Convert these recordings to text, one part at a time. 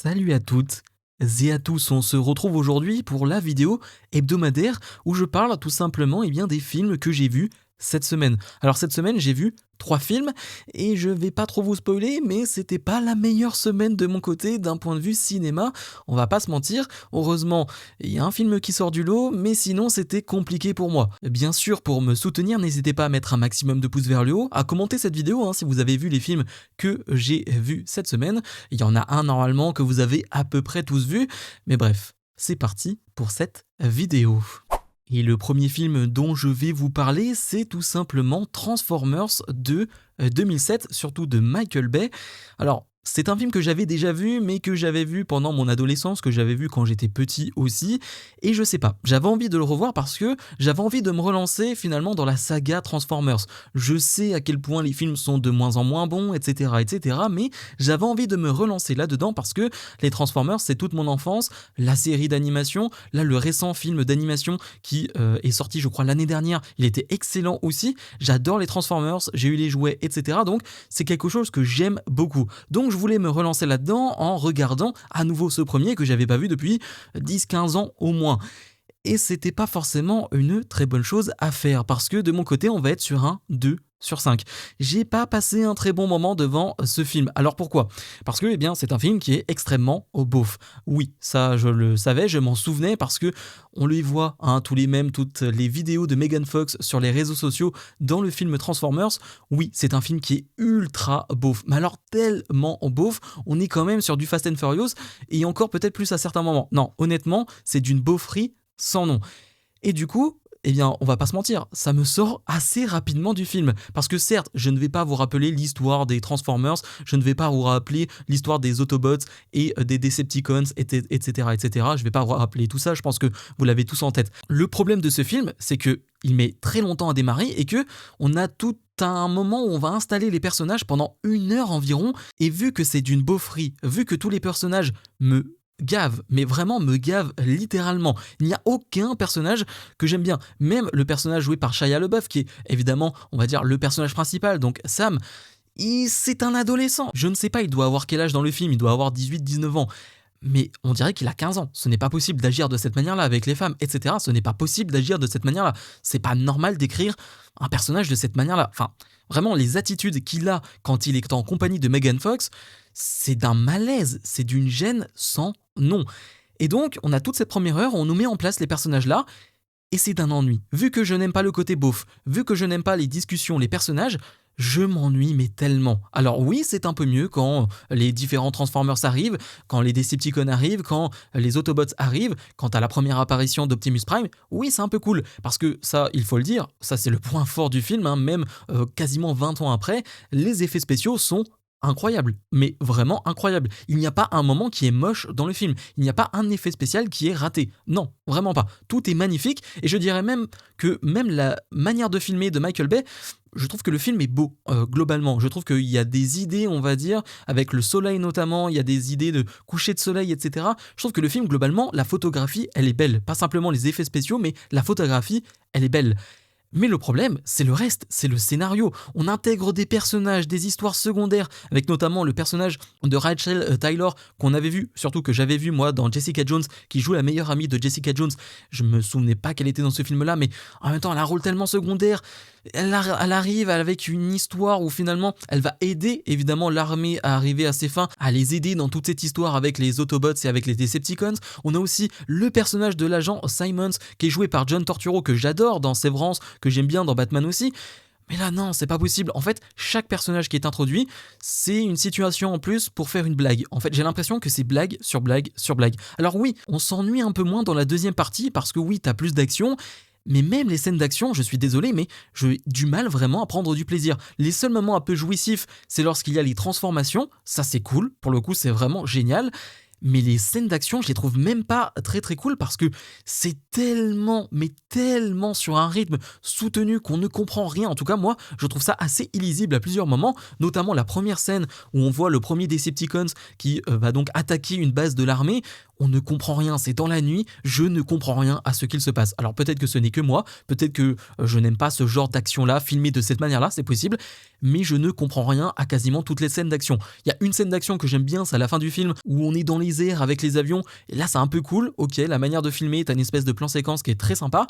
Salut à toutes et à tous, on se retrouve aujourd'hui pour la vidéo hebdomadaire où je parle tout simplement bien, des films que j'ai vus cette semaine. Alors cette semaine j'ai vu 3 films et je vais pas trop vous spoiler mais c'était pas la meilleure semaine de mon côté d'un point de vue cinéma, on va pas se mentir. Heureusement, il y a un film qui sort du lot mais sinon c'était compliqué pour moi. Bien sûr pour me soutenir, n'hésitez pas à mettre un maximum de pouces vers le haut, à commenter cette vidéo si vous avez vu les films que j'ai vus cette semaine. Il y en a un normalement que vous avez à peu près tous vu, mais bref, c'est parti pour cette vidéo. Et le premier film dont je vais vous parler, c'est tout simplement Transformers de 2007, surtout de Michael Bay. Alors, c'est un film que j'avais déjà vu, mais que j'avais vu pendant mon adolescence, que j'avais vu quand j'étais petit aussi, et je sais pas, j'avais envie de le revoir parce que j'avais envie de me relancer finalement dans la saga Transformers. Je sais à quel point les films sont de moins en moins bons, etc., mais j'avais envie de me relancer là-dedans parce que les Transformers, c'est toute mon enfance, la série d'animation, là le récent film d'animation qui est sorti je crois l'année dernière, il était excellent aussi, j'adore les Transformers, j'ai eu les jouets, etc. Donc c'est quelque chose que j'aime beaucoup. Donc je voulais me relancer là-dedans en regardant à nouveau ce premier que j'avais pas vu depuis 10-15 ans au moins. Et c'était pas forcément une très bonne chose à faire parce que de mon côté, on va être sur un 2 sur 5. J'ai pas passé un très bon moment devant ce film. Alors pourquoi ? Parce que c'est un film qui est extrêmement beauf. Oui, ça je le savais, je m'en souvenais parce que on les voit, tous les mêmes, toutes les vidéos de Megan Fox sur les réseaux sociaux dans le film Transformers. Oui, c'est un film qui est ultra beauf. Mais alors tellement beauf, on est quand même sur du Fast and Furious et encore peut-être plus à certains moments. Non, honnêtement, c'est d'une beauferie sans nom. Et du coup, on va pas se mentir, ça me sort assez rapidement du film. Parce que certes, je ne vais pas vous rappeler l'histoire des Transformers, je ne vais pas vous rappeler l'histoire des Autobots et des Decepticons, etc. Je vais pas vous rappeler tout ça, je pense que vous l'avez tous en tête. Le problème de ce film, c'est que il met très longtemps à démarrer et que on a tout un moment où on va installer les personnages pendant 1 heure environ, et vu que c'est d'une beauferie, vu que tous les personnages me gave, mais vraiment me gave littéralement. Il n'y a aucun personnage que j'aime bien. Même le personnage joué par Shia LaBeouf, qui est évidemment, on va dire, le personnage principal, donc Sam, c'est un adolescent. Je ne sais pas, il doit avoir quel âge dans le film, il doit avoir 18-19 ans. Mais on dirait qu'il a 15 ans. Ce n'est pas possible d'agir de cette manière-là avec les femmes, etc. Ce n'est pas possible d'agir de cette manière-là. C'est pas normal d'écrire un personnage de cette manière-là. Enfin, vraiment, les attitudes qu'il a quand il est en compagnie de Megan Fox, c'est d'un malaise, c'est d'une gêne sans nom. Et donc, on a toute cette première heure où on nous met en place les personnages-là, et c'est d'un ennui. Vu que je n'aime pas le côté beauf, vu que je n'aime pas les discussions, les personnages, je m'ennuie mais tellement. Alors oui, c'est un peu mieux quand les différents Transformers arrivent, quand les Decepticons arrivent, quand les Autobots arrivent, quand à la première apparition d'Optimus Prime, oui c'est un peu cool, parce que ça, il faut le dire, ça c'est le point fort du film, même quasiment 20 ans après, les effets spéciaux sont incroyable, mais vraiment incroyable. Il n'y a pas un moment qui est moche dans le film. Il n'y a pas un effet spécial qui est raté. Non, vraiment pas. Tout est magnifique et je dirais même que même la manière de filmer de Michael Bay, je trouve que le film est beau, globalement. Je trouve qu'il y a des idées, on va dire, avec le soleil notamment, il y a des idées de coucher de soleil, etc. Je trouve que le film, globalement, la photographie, elle est belle. Pas simplement les effets spéciaux, mais la photographie, elle est belle. Mais le problème, c'est le reste, c'est le scénario. On intègre des personnages, des histoires secondaires, avec notamment le personnage de Rachel Taylor qu'on avait vu, surtout que j'avais vu moi dans Jessica Jones, qui joue la meilleure amie de Jessica Jones. Je me souvenais pas qu'elle était dans ce film-là, mais en même temps, elle a un rôle tellement secondaire. Elle arrive avec une histoire où finalement, elle va aider évidemment l'armée à arriver à ses fins, à les aider dans toute cette histoire avec les Autobots et avec les Decepticons. On a aussi le personnage de l'agent Simons, qui est joué par John Turturro, que j'adore dans Severance, que j'aime bien dans Batman aussi. Mais là non, c'est pas possible. En fait, chaque personnage qui est introduit, c'est une situation en plus pour faire une blague. En fait, j'ai l'impression que c'est blague sur blague sur blague. Alors oui, on s'ennuie un peu moins dans la deuxième partie parce que oui, t'as plus d'action. Mais même les scènes d'action, je suis désolé, mais j'ai du mal vraiment à prendre du plaisir. Les seuls moments un peu jouissifs, c'est lorsqu'il y a les transformations. Ça, c'est cool. Pour le coup, c'est vraiment génial. Mais les scènes d'action, je les trouve même pas très très cool parce que c'est tellement, mais tellement sur un rythme soutenu qu'on ne comprend rien. En tout cas, moi, je trouve ça assez illisible à plusieurs moments, notamment la première scène où on voit le premier Decepticons qui va donc attaquer une base de l'armée. On ne comprend rien, c'est dans la nuit, je ne comprends rien à ce qu'il se passe. Alors peut-être que ce n'est que moi, peut-être que je n'aime pas ce genre d'action-là, filmé de cette manière-là, c'est possible, mais je ne comprends rien à quasiment toutes les scènes d'action. Il y a une scène d'action que j'aime bien, c'est à la fin du film, où on est dans les airs avec les avions, et là c'est un peu cool, ok, la manière de filmer, t'as une espèce de plan séquence qui est très sympa,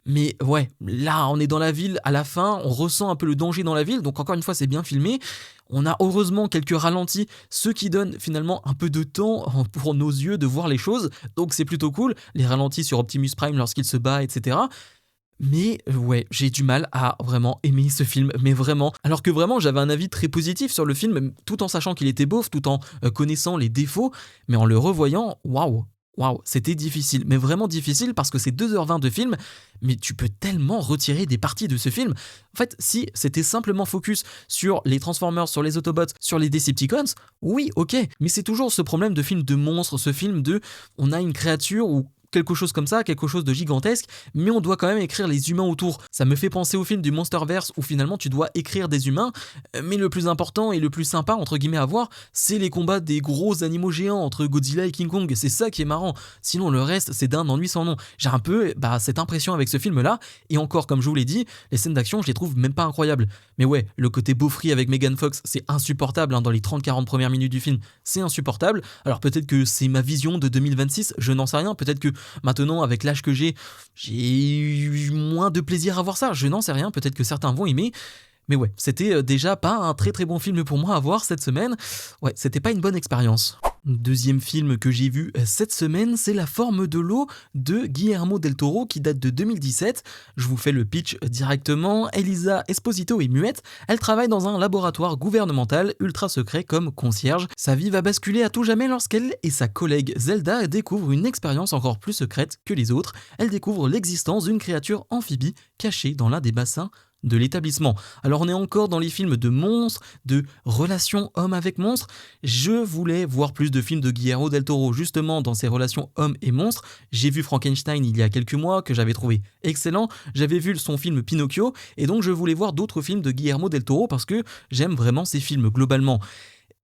mais ouais, là on est dans la ville, à la fin, on ressent un peu le danger dans la ville, donc encore une fois c'est bien filmé. On a heureusement quelques ralentis, ce qui donne finalement un peu de temps pour nos yeux de voir les choses, donc c'est plutôt cool, les ralentis sur Optimus Prime lorsqu'il se bat, etc. Mais ouais, j'ai du mal à vraiment aimer ce film, mais vraiment. Alors que vraiment, j'avais un avis très positif sur le film, tout en sachant qu'il était beauf, tout en connaissant les défauts, mais en le revoyant, waouh, waouh, c'était difficile, mais vraiment difficile parce que c'est 2h20 de film, mais tu peux tellement retirer des parties de ce film. En fait, si c'était simplement focus sur les Transformers, sur les Autobots, sur les Decepticons, oui, ok, mais c'est toujours ce problème de film de monstre, ce film de on a une créature ou quelque chose comme ça, quelque chose de gigantesque, mais on doit quand même écrire les humains autour. Ça me fait penser au film du Monsterverse où finalement tu dois écrire des humains, mais le plus important et le plus sympa entre guillemets à voir, c'est les combats des gros animaux géants entre Godzilla et King Kong. C'est ça qui est marrant. Sinon le reste c'est d'un ennui sans nom. J'ai un peu cette impression avec ce film-là, et encore comme je vous l'ai dit, les scènes d'action je les trouve même pas incroyables. Mais ouais, le côté beaufry avec Megan Fox c'est insupportable dans les 30-40 premières minutes du film, c'est insupportable. Alors peut-être que c'est ma vision de 2026, je n'en sais rien, peut-être que maintenant, avec l'âge que j'ai eu moins de plaisir à voir ça. Je n'en sais rien, peut-être que certains vont aimer. Mais ouais, c'était déjà pas un très très bon film pour moi à voir cette semaine. Ouais, c'était pas une bonne expérience. Deuxième film que j'ai vu cette semaine, c'est La forme de l'eau de Guillermo del Toro qui date de 2017. Je vous fais le pitch directement. Elisa Esposito est muette. Elle travaille dans un laboratoire gouvernemental ultra secret comme concierge. Sa vie va basculer à tout jamais lorsqu'elle et sa collègue Zelda découvrent une expérience encore plus secrète que les autres. Elle découvre l'existence d'une créature amphibie cachée dans l'un des bassins de l'établissement. Alors on est encore dans les films de monstres, de relations hommes avec monstres. Je voulais voir plus de films de Guillermo del Toro justement dans ces relations hommes et monstres. J'ai vu Frankenstein il y a quelques mois que j'avais trouvé excellent. J'avais vu son film Pinocchio et donc je voulais voir d'autres films de Guillermo del Toro parce que j'aime vraiment ces films globalement.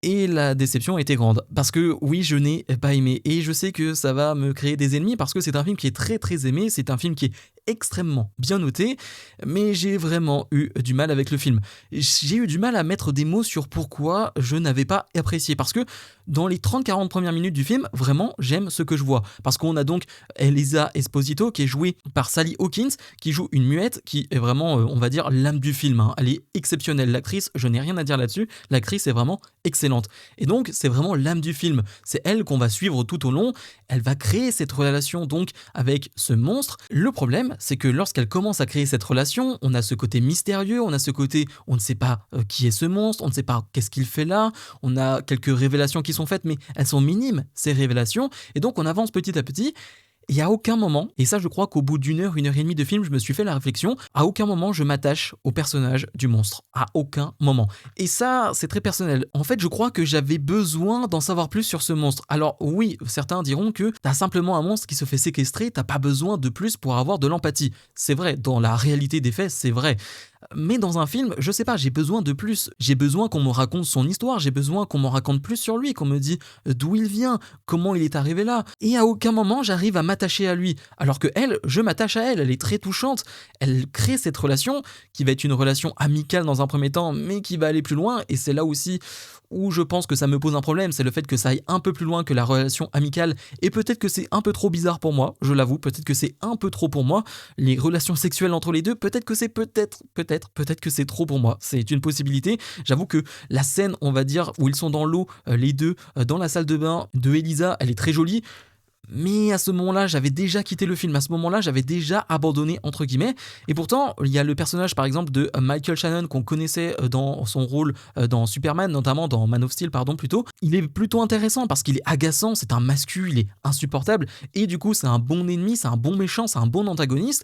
Et la déception était grande, parce que oui, je n'ai pas aimé, et je sais que ça va me créer des ennemis, parce que c'est un film qui est très très aimé, c'est un film qui est extrêmement bien noté, mais j'ai vraiment eu du mal avec le film. J'ai eu du mal à mettre des mots sur pourquoi je n'avais pas apprécié, parce que dans les 30-40 premières minutes du film, vraiment, j'aime ce que je vois, parce qu'on a donc Elisa Esposito, qui est jouée par Sally Hawkins, qui joue une muette, qui est vraiment, on va dire, l'âme du film, hein. Elle est exceptionnelle, l'actrice, je n'ai rien à dire là-dessus, l'actrice est vraiment excellente. Et donc, c'est vraiment l'âme du film. C'est elle qu'on va suivre tout au long. Elle va créer cette relation donc avec ce monstre. Le problème, c'est que lorsqu'elle commence à créer cette relation, on a ce côté mystérieux, on a ce côté, on ne sait pas qui est ce monstre, on ne sait pas qu'est-ce qu'il fait là. On a quelques révélations qui sont faites, mais elles sont minimes, ces révélations. Et donc, on avance petit à petit. Et à aucun moment, et ça je crois qu'au bout d'une heure et demie de film, je me suis fait la réflexion, à aucun moment je m'attache au personnage du monstre. À aucun moment. Et ça, c'est très personnel. En fait, je crois que j'avais besoin d'en savoir plus sur ce monstre. Alors oui, certains diront que t'as simplement un monstre qui se fait séquestrer, t'as pas besoin de plus pour avoir de l'empathie. C'est vrai, dans la réalité des faits, c'est vrai. Mais dans un film, je sais pas, j'ai besoin de plus. J'ai besoin qu'on me raconte son histoire, j'ai besoin qu'on m'en raconte plus sur lui, qu'on me dise d'où il vient, comment il est arrivé là. Et à aucun moment, j'arrive à m'attacher à lui. Alors que elle, je m'attache à elle, elle est très touchante. Elle crée cette relation qui va être une relation amicale dans un premier temps, mais qui va aller plus loin. Et c'est là aussi où je pense que ça me pose un problème, c'est le fait que ça aille un peu plus loin que la relation amicale, et peut-être que c'est un peu trop bizarre pour moi, je l'avoue, peut-être que c'est un peu trop pour moi, les relations sexuelles entre les deux, peut-être que c'est peut-être que c'est trop pour moi, c'est une possibilité. J'avoue que la scène, on va dire, où ils sont dans l'eau, les deux, dans la salle de bain de Elisa, elle est très jolie. Mais à ce moment-là, j'avais déjà quitté le film, à ce moment-là, j'avais déjà abandonné, entre guillemets. Et pourtant, il y a le personnage, par exemple, de Michael Shannon, qu'on connaissait dans son rôle dans Superman, notamment dans Man of Steel, plutôt. Il est plutôt intéressant parce qu'il est agaçant, c'est un mascu, il est insupportable. Et du coup, c'est un bon ennemi, c'est un bon méchant, c'est un bon antagoniste.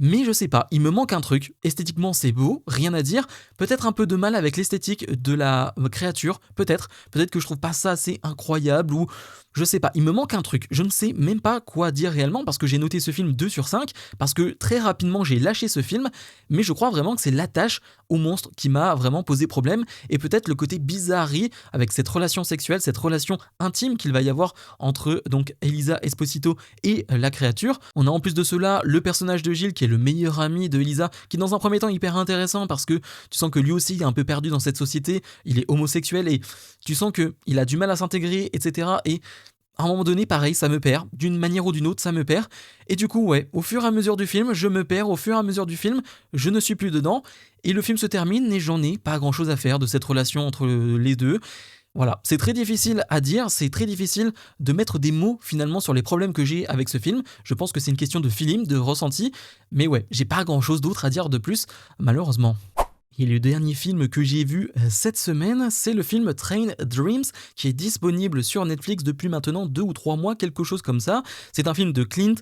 Mais je sais pas, il me manque un truc. Esthétiquement, c'est beau, rien à dire. Peut-être un peu de mal avec l'esthétique de la créature, peut-être. Peut-être que je trouve pas ça assez incroyable ou Je sais pas, il me manque un truc. Je ne sais même pas quoi dire réellement parce que j'ai noté ce film 2 sur 5, parce que très rapidement j'ai lâché ce film, mais je crois vraiment que c'est l'attache au monstre qui m'a vraiment posé problème et peut-être le côté bizarrerie avec cette relation sexuelle, cette relation intime qu'il va y avoir entre donc Elisa Esposito et la créature. On a en plus de cela le personnage de Gilles qui est le meilleur ami de Elisa, qui dans un premier temps est hyper intéressant parce que tu sens que lui aussi il est un peu perdu dans cette société, il est homosexuel et tu sens qu'il a du mal à s'intégrer, etc. Et à un moment donné, pareil, ça me perd. D'une manière ou d'une autre, ça me perd. Et du coup, ouais, au fur et à mesure du film, je me perds. Au fur et à mesure du film, je ne suis plus dedans. Et le film se termine et j'en ai pas grand chose à faire de cette relation entre les deux. Voilà, c'est très difficile à dire, c'est très difficile de mettre des mots finalement sur les problèmes que j'ai avec ce film. Je pense que c'est une question de feeling, de ressenti. Mais ouais, j'ai pas grand chose d'autre à dire de plus, malheureusement. Et le dernier film que j'ai vu cette semaine, c'est le film Train Dreams, qui est disponible sur Netflix depuis maintenant 2 ou 3 mois, quelque chose comme ça. C'est un film de Clint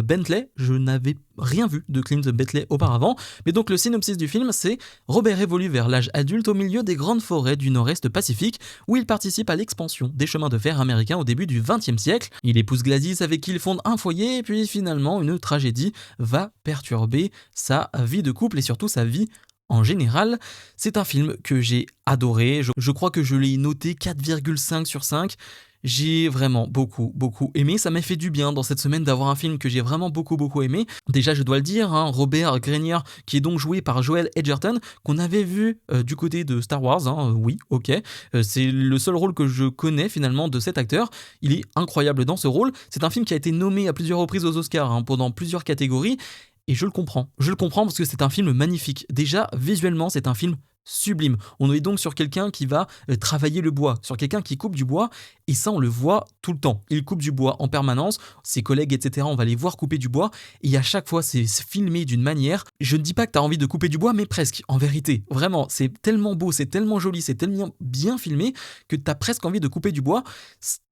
Bentley. Je n'avais rien vu de Clint Bentley auparavant. Mais donc le synopsis du film, c'est Robert évolue vers l'âge adulte au milieu des grandes forêts du nord-est Pacifique, où il participe à l'expansion des chemins de fer américains au début du XXe siècle. Il épouse Gladys avec qui il fonde un foyer, et puis finalement une tragédie va perturber sa vie de couple et surtout sa vie en général. C'est un film que j'ai adoré, je crois que je l'ai noté 4,5 sur 5. J'ai vraiment beaucoup aimé, ça m'a fait du bien dans cette semaine d'avoir un film que j'ai vraiment beaucoup aimé. Déjà je dois le dire, hein, Robert Grenier, qui est donc joué par Joel Edgerton, qu'on avait vu du côté de Star Wars, hein, oui, ok, c'est le seul rôle que je connais finalement de cet acteur, il est incroyable dans ce rôle. C'est un film qui a été nommé à plusieurs reprises aux Oscars, hein, pendant plusieurs catégories. Et je le comprends parce que c'est un film magnifique. Déjà, visuellement, c'est un film sublime. On est donc sur quelqu'un qui va travailler le bois, sur quelqu'un qui coupe du bois, et ça on le voit tout le temps. Il coupe du bois en permanence, ses collègues, etc., on va les voir couper du bois, et à chaque fois c'est filmé d'une manière, je ne dis pas que tu as envie de couper du bois, mais presque, en vérité. Vraiment, c'est tellement beau, c'est tellement joli, c'est tellement bien filmé, que tu as presque envie de couper du bois.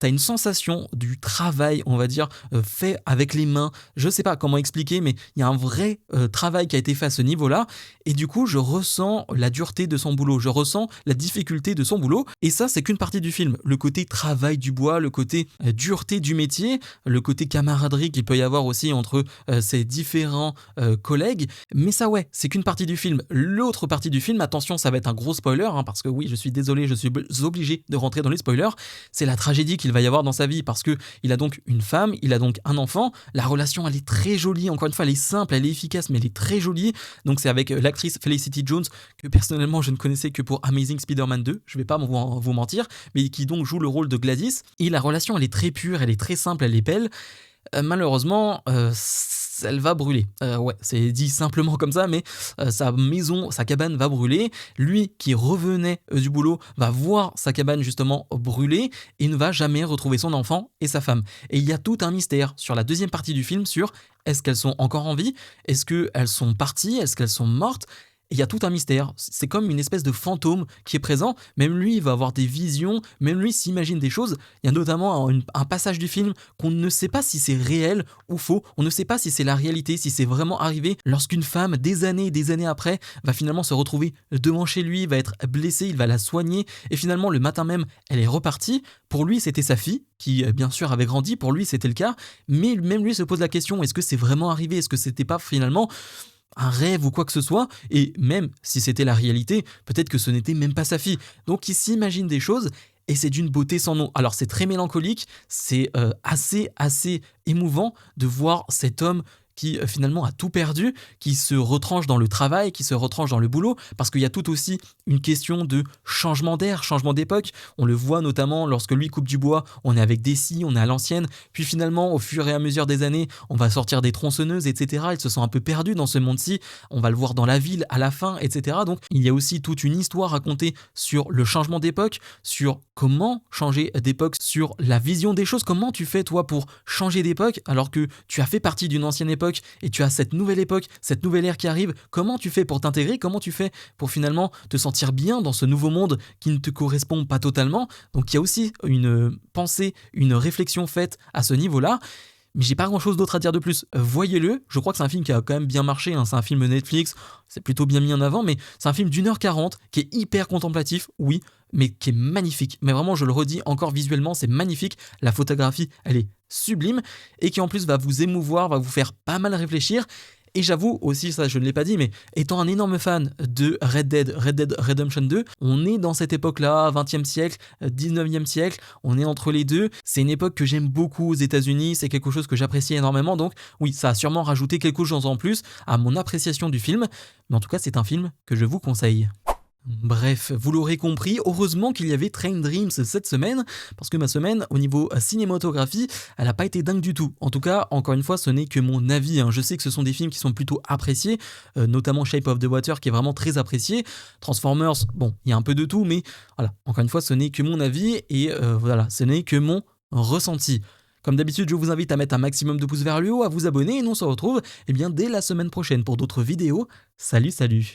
Tu as une sensation du travail, on va dire, fait avec les mains. Je sais pas comment expliquer, mais il y a un vrai travail qui a été fait à ce niveau-là, et du coup je ressens la dureté de son boulot, je ressens la difficulté de son boulot, et ça c'est qu'une partie du film, le côté travail du bois, le côté dureté du métier, le côté camaraderie qu'il peut y avoir aussi entre ses différents collègues, mais ça ouais, c'est qu'une partie du film. L'autre partie du film, attention ça va être un gros spoiler, hein, parce que oui je suis désolé, je suis obligé de rentrer dans les spoilers, c'est la tragédie qu'il va y avoir dans sa vie, parce que il a donc une femme, il a donc un enfant, la relation elle est très jolie, encore une fois elle est simple, elle est efficace, mais elle est très jolie, donc c'est avec l'actrice Felicity Jones, que personnellement je ne connaissais que pour Amazing Spider-Man 2, je vais pas vous mentir, mais qui donc joue le rôle de Gladys, et la relation elle est très pure, elle est très simple, elle est belle. Malheureusement, elle va brûler. Ouais, c'est dit simplement comme ça, mais sa maison, sa cabane va brûler. Lui, qui revenait du boulot, va voir sa cabane justement brûler et ne va jamais retrouver son enfant et sa femme. Et il y a tout un mystère sur la deuxième partie du film sur est-ce qu'elles sont encore en vie, est-ce qu'elles sont parties, est-ce qu'elles sont mortes. Il y a tout un mystère, c'est comme une espèce de fantôme qui est présent, même lui il va avoir des visions, même lui s'imagine des choses. Il y a notamment un passage du film qu'on ne sait pas si c'est réel ou faux, on ne sait pas si c'est la réalité, si c'est vraiment arrivé, lorsqu'une femme, des années après, va finalement se retrouver devant chez lui, va être blessée, il va la soigner, et finalement le matin même, elle est repartie. Pour lui c'était sa fille, qui bien sûr avait grandi, pour lui c'était le cas, mais même lui se pose la question, est-ce que c'est vraiment arrivé, est-ce que c'était pas finalement un rêve ou quoi que ce soit, et même si c'était la réalité, peut-être que ce n'était même pas sa fille. Donc il s'imagine des choses, et c'est d'une beauté sans nom. Alors c'est très mélancolique, c'est assez émouvant de voir cet homme qui finalement a tout perdu, qui se retranche dans le travail, qui se retranche dans le boulot, parce qu'il y a tout aussi une question de changement d'air, changement d'époque. On le voit notamment lorsque lui coupe du bois, on est avec des scies, on est à l'ancienne, puis finalement au fur et à mesure des années, on va sortir des tronçonneuses, etc. Ils se sont un peu perdus dans ce monde-ci, on va le voir dans la ville à la fin, etc. Donc il y a aussi toute une histoire racontée sur le changement d'époque, sur comment changer d'époque, sur la vision des choses, comment tu fais toi pour changer d'époque alors que tu as fait partie d'une ancienne époque et tu as cette nouvelle époque, cette nouvelle ère qui arrive, comment tu fais pour t'intégrer, comment tu fais pour finalement te sentir bien dans ce nouveau monde qui ne te correspond pas totalement. Donc il y a aussi une pensée, une réflexion faite à ce niveau-là. Mais j'ai pas grand chose d'autre à dire de plus. Voyez-le, je crois que c'est un film qui a quand même bien marché, hein. C'est un film Netflix, c'est plutôt bien mis en avant, mais c'est un film d'1h40 qui est hyper contemplatif, oui, mais qui est magnifique. Mais vraiment, je le redis encore visuellement, c'est magnifique. La photographie, elle est sublime et qui en plus va vous émouvoir, va vous faire pas mal réfléchir. Et j'avoue aussi, ça je ne l'ai pas dit, mais étant un énorme fan de Red Dead Redemption 2, on est dans cette époque-là, 20e siècle, 19e siècle, on est entre les deux. C'est une époque que j'aime beaucoup aux États-Unis, c'est quelque chose que j'apprécie énormément, donc oui, ça a sûrement rajouté quelque chose en plus à mon appréciation du film, mais en tout cas, c'est un film que je vous conseille. Bref, vous l'aurez compris, heureusement qu'il y avait Train Dreams cette semaine, parce que ma semaine, au niveau cinématographie, elle n'a pas été dingue du tout. En tout cas, encore une fois, ce n'est que mon avis, hein. Je sais que ce sont des films qui sont plutôt appréciés, notamment Shape of the Water qui est vraiment très apprécié. Transformers, bon, il y a un peu de tout, mais voilà, encore une fois, ce n'est que mon avis et voilà, ce n'est que mon ressenti. Comme d'habitude, je vous invite à mettre un maximum de pouces vers le haut, à vous abonner et nous on se retrouve dès la semaine prochaine pour d'autres vidéos. Salut, salut!